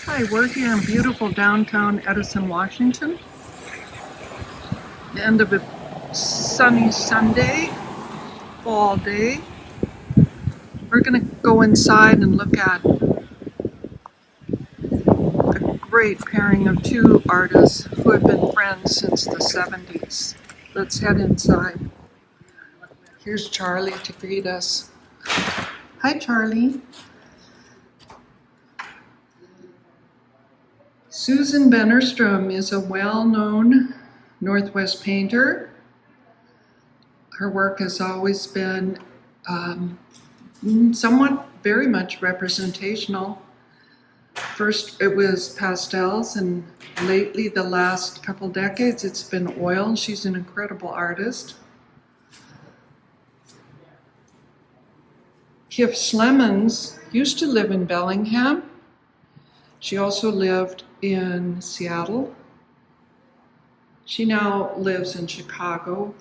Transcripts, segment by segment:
Hi, we're here in beautiful downtown Edison, Washington. The end of a sunny Sunday, fall day. We're going to go inside and look at a great pairing of two artists who have been friends since the 70s. Let's head inside. Here's Charlie to greet us. Hi, Charlie. Susan Bennerstrom is a well-known Northwest painter. Her work has always been somewhat very much representational. First it was pastels, and lately, the last couple decades, it's been oil. She's an incredible artist. Kiff Slemmons used to live in Bellingham. She also lived in Seattle. She now lives in Chicago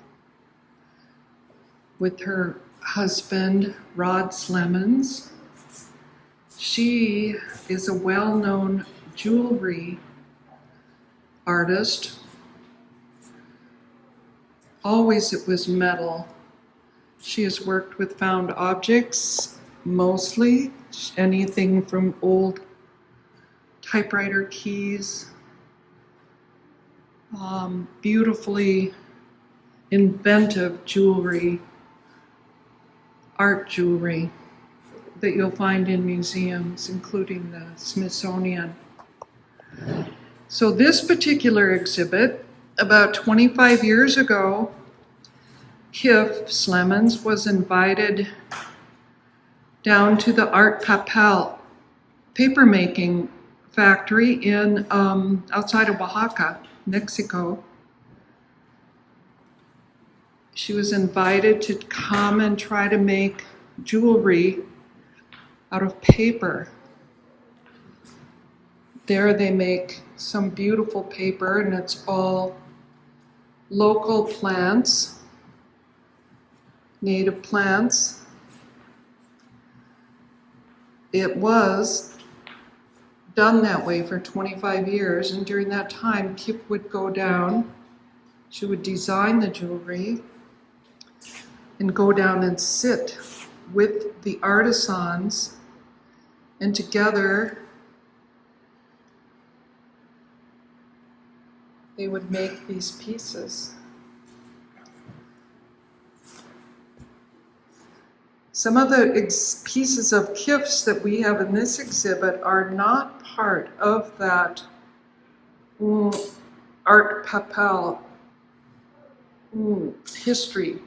with her husband, Rod Slemmons. She is a well-known jewelry artist. Always it was metal. She has worked with found objects, mostly anything from old typewriter keys, beautifully inventive jewelry, art jewelry that you'll find in museums, including the Smithsonian. So this particular exhibit, about 25 years ago, Kiff Slemmons was invited down to the Art Papel papermaking factory in outside of Oaxaca, Mexico. She was invited to come and try to make jewelry out of paper. There they make some beautiful paper, and it's all local plants, native plants. It was done that way for 25 years, and during that time, Kipp would go down. She would design the jewelry and go down and sit with the artisans, and together they would make these pieces. Some of the pieces of Kiff's that we have in this exhibit are not part of that Art Papel history.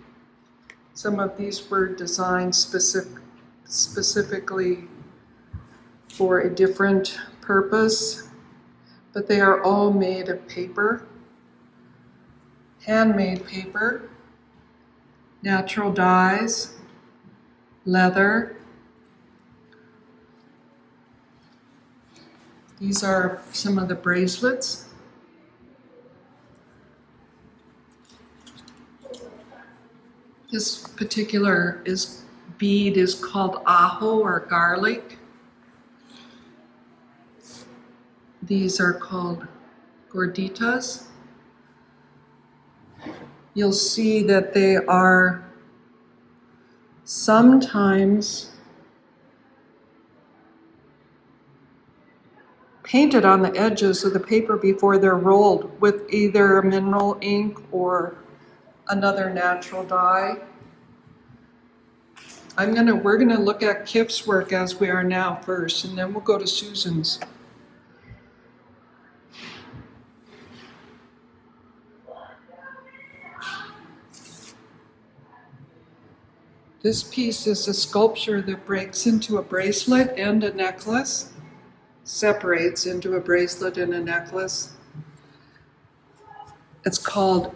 Some of these were designed specifically for a different purpose, but they are all made of paper, handmade paper, natural dyes, leather. These are some of the bracelets. This particular bead is called ajo, or garlic. These are called gorditas. You'll see that they are sometimes painted on the edges of the paper before they're rolled with either mineral ink or another natural dye. We're gonna look at Kiff's work as we are now first, and then we'll go to Susan's. This piece is a sculpture that breaks into a bracelet and a necklace, separates into a bracelet and a necklace. It's called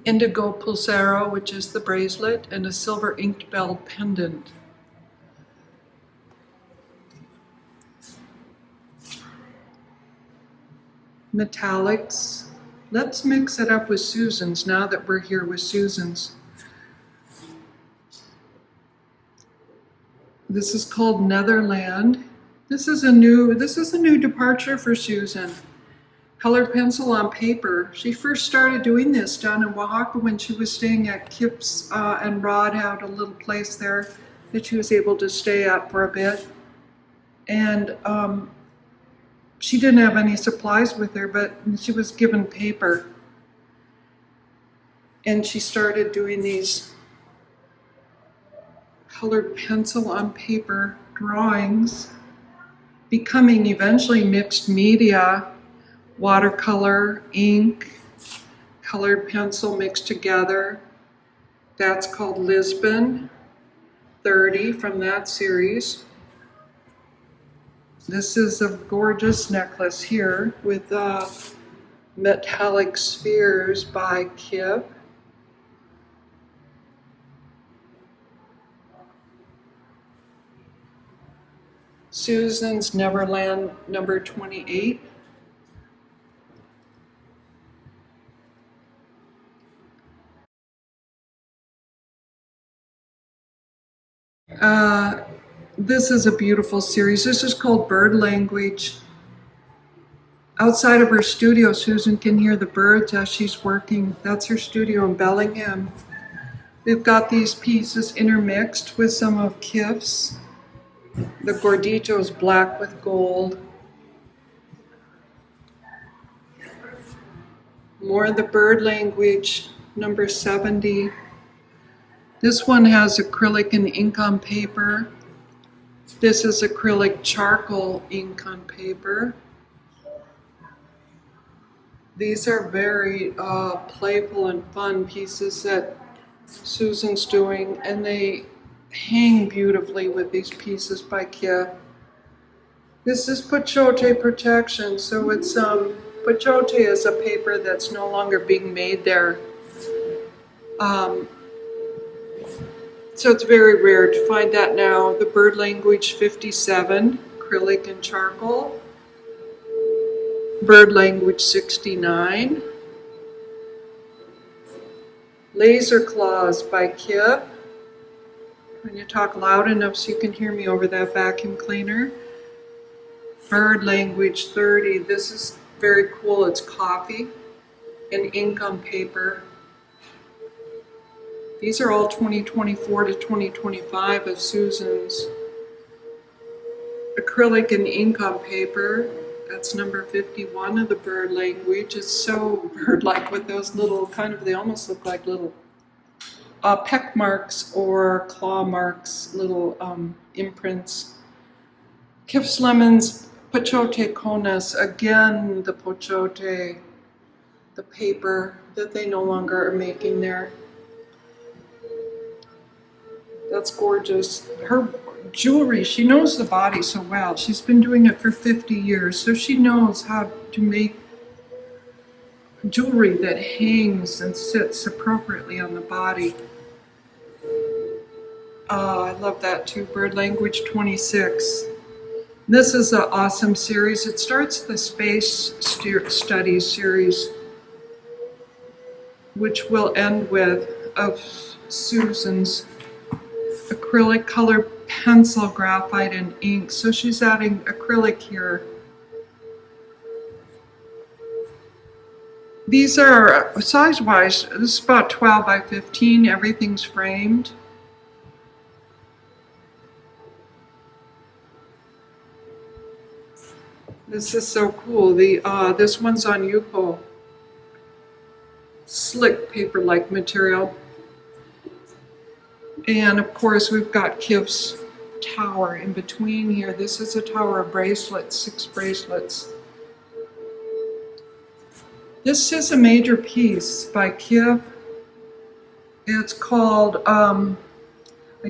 indigo pulsero, which is the bracelet, and a silver inked bell pendant. Metallics. Let's mix it up with Susan's now that we're here with Susan's. This is called Netherland. This is a new departure for Susan. Colored pencil on paper. She first started doing this down in Oaxaca when she was staying at Kiff's, and Rod had a little place there that she was able to stay at for a bit. And she didn't have any supplies with her, but she was given paper. And she started doing these colored pencil on paper drawings, becoming eventually mixed media, watercolor, ink, colored pencil mixed together. That's called Lisbon 30 from that series. This is a gorgeous necklace here with metallic spheres by Kiff. Susan's Neverland number 28. This is a beautiful series. This is called Bird Language. Outside of her studio, Susan can hear the birds as she's working. That's her studio in Bellingham. We've got these pieces intermixed with some of Kiff's. The Gordito is black with gold. More of the Bird Language, number 70. This one has acrylic and ink on paper. This is acrylic charcoal ink on paper. These are very playful and fun pieces that Susan's doing, and they hang beautifully with these pieces by Kiff. This is Pachote protection, so it's Pachote is a paper that's no longer being made there. So it's very rare to find that now. The Bird Language 57, acrylic and charcoal. Bird Language 69. Laser Claws by Kiff. When you talk loud enough so you can hear me over that vacuum cleaner. Bird Language 30. This is very cool. It's coffee and ink on paper. These are all 2024 to 2025 of Susan's. Acrylic and ink on paper. That's number 51 of the Bird Language. It's so bird-like with those little they almost look like little peck marks or claw marks, little imprints. Kiff Slemmons, Pachote Conas, again the Pachote, the paper that they no longer are making there. That's gorgeous. Her jewelry, she knows the body so well. She's been doing it for 50 years, so she knows how to make jewelry that hangs and sits appropriately on the body. I love that too. Bird Language 26. This is an awesome series. It starts the Space Studies series, which we'll end with, of Susan's acrylic, color pencil, graphite, and ink. So she's adding acrylic here. These are, size-wise, this is about 12 by 15. Everything's framed. This is so cool. This one's on Yupo. Slick paper-like material. And of course, we've got Kiff's tower in between here. This is a tower of bracelets, 6 bracelets. This is a major piece by Kiff. It's called, I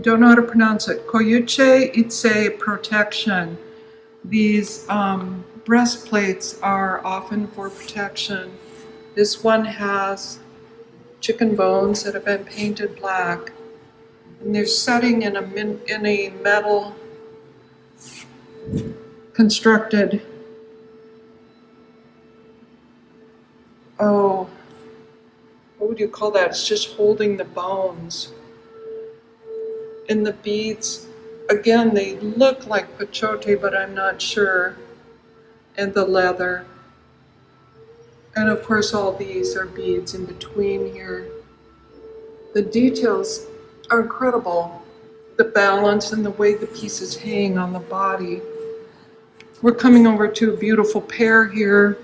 don't know how to pronounce it, Koyuche Itse Protection. These breastplates are often for protection. This one has chicken bones that have been painted black. And they're setting in a metal constructed, what would you call that? It's just holding the bones. And the beads Again, they look like pechote, but I'm not sure. And the leather. And of course, all these are beads in between here. The details are incredible. The balance and the way the pieces hang on the body. We're coming over to a beautiful pair here.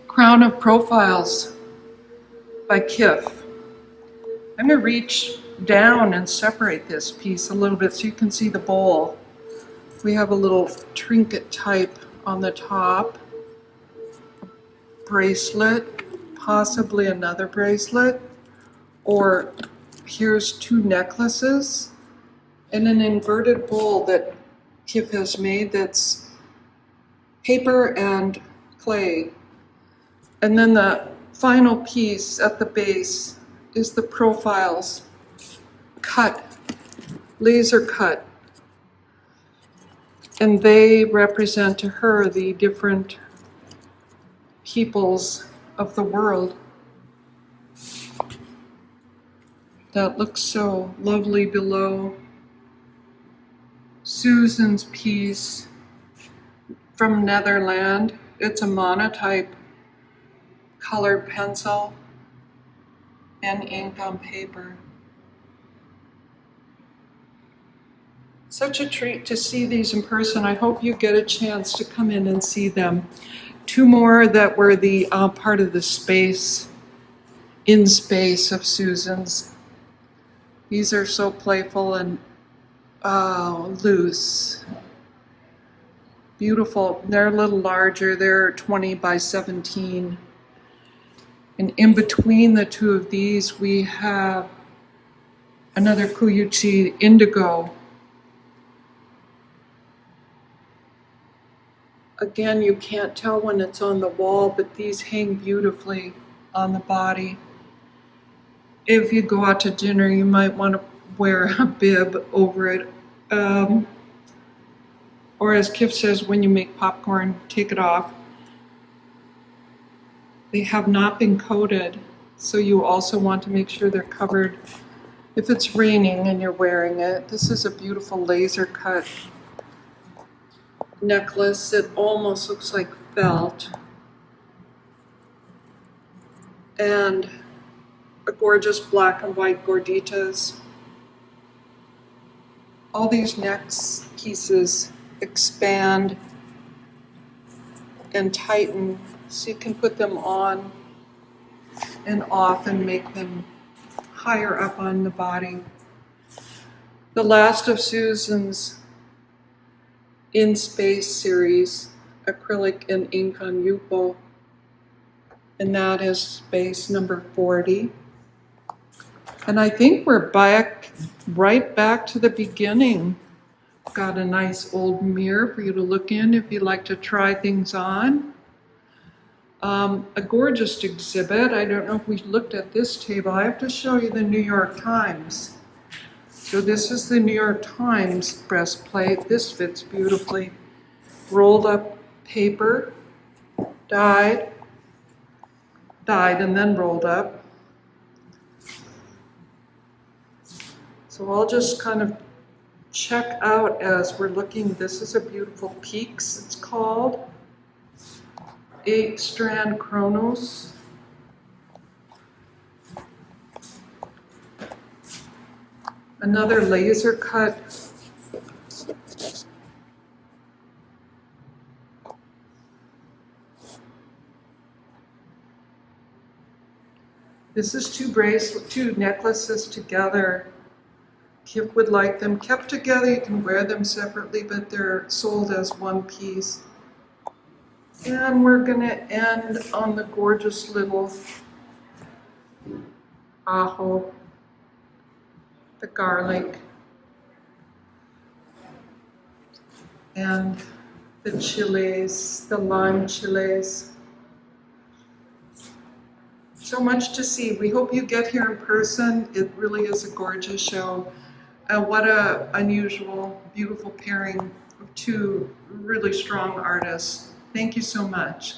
Crown of Profiles by Kiff. I'm going to reach down and separate this piece a little bit so you can see the bowl. We have a little trinket type on the top, bracelet, possibly another bracelet, or here's two necklaces, and an inverted bowl that Kiff has made that's paper and clay. And then the final piece at the base is the profiles, cut, laser cut. And they represent to her the different peoples of the world. That looks so lovely below. Susan's piece from Netherlands. It's a monotype colored pencil and ink on paper. Such a treat to see these in person. I hope you get a chance to come in and see them. Two more that were the part of the space, in space of Susan's. These are so playful and loose. Beautiful. They're a little larger. They're 20 by 17. And in between the two of these, we have another Kuyuchi indigo. Again, you can't tell when it's on the wall, but these hang beautifully on the body. If you go out to dinner, you might want to wear a bib over it. Or as Kiff says, when you make popcorn, take it off. They have not been coated, so you also want to make sure they're covered if it's raining and you're wearing it. This is a beautiful laser cut necklace. It almost looks like felt. And a gorgeous black and white gorditas. All these neck pieces expand and tighten so you can put them on and off and make them higher up on the body. The last of Susan's In Space series, acrylic and ink on Yupo, and that is space number 40. And I think we're right back to the beginning. Got a nice old mirror for you to look in if you'd like to try things on. A gorgeous exhibit. I don't know if we looked at this table. I have to show you the New York Times. So this is the New York Times breastplate. This fits beautifully. Rolled up paper, dyed and then rolled up. So I'll just kind of check out as we're looking. This is a beautiful Peaks, it's called. 8-strand Chronos. Another laser cut. This is two necklaces together. Kiff would like them kept together. You can wear them separately, but they're sold as one piece. And we're going to end on the gorgeous little ajo, the garlic, and the chilies, the lime chilies. So much to see. We hope you get here in person. It really is a gorgeous show. What a unusual, beautiful pairing of two really strong artists. Thank you so much.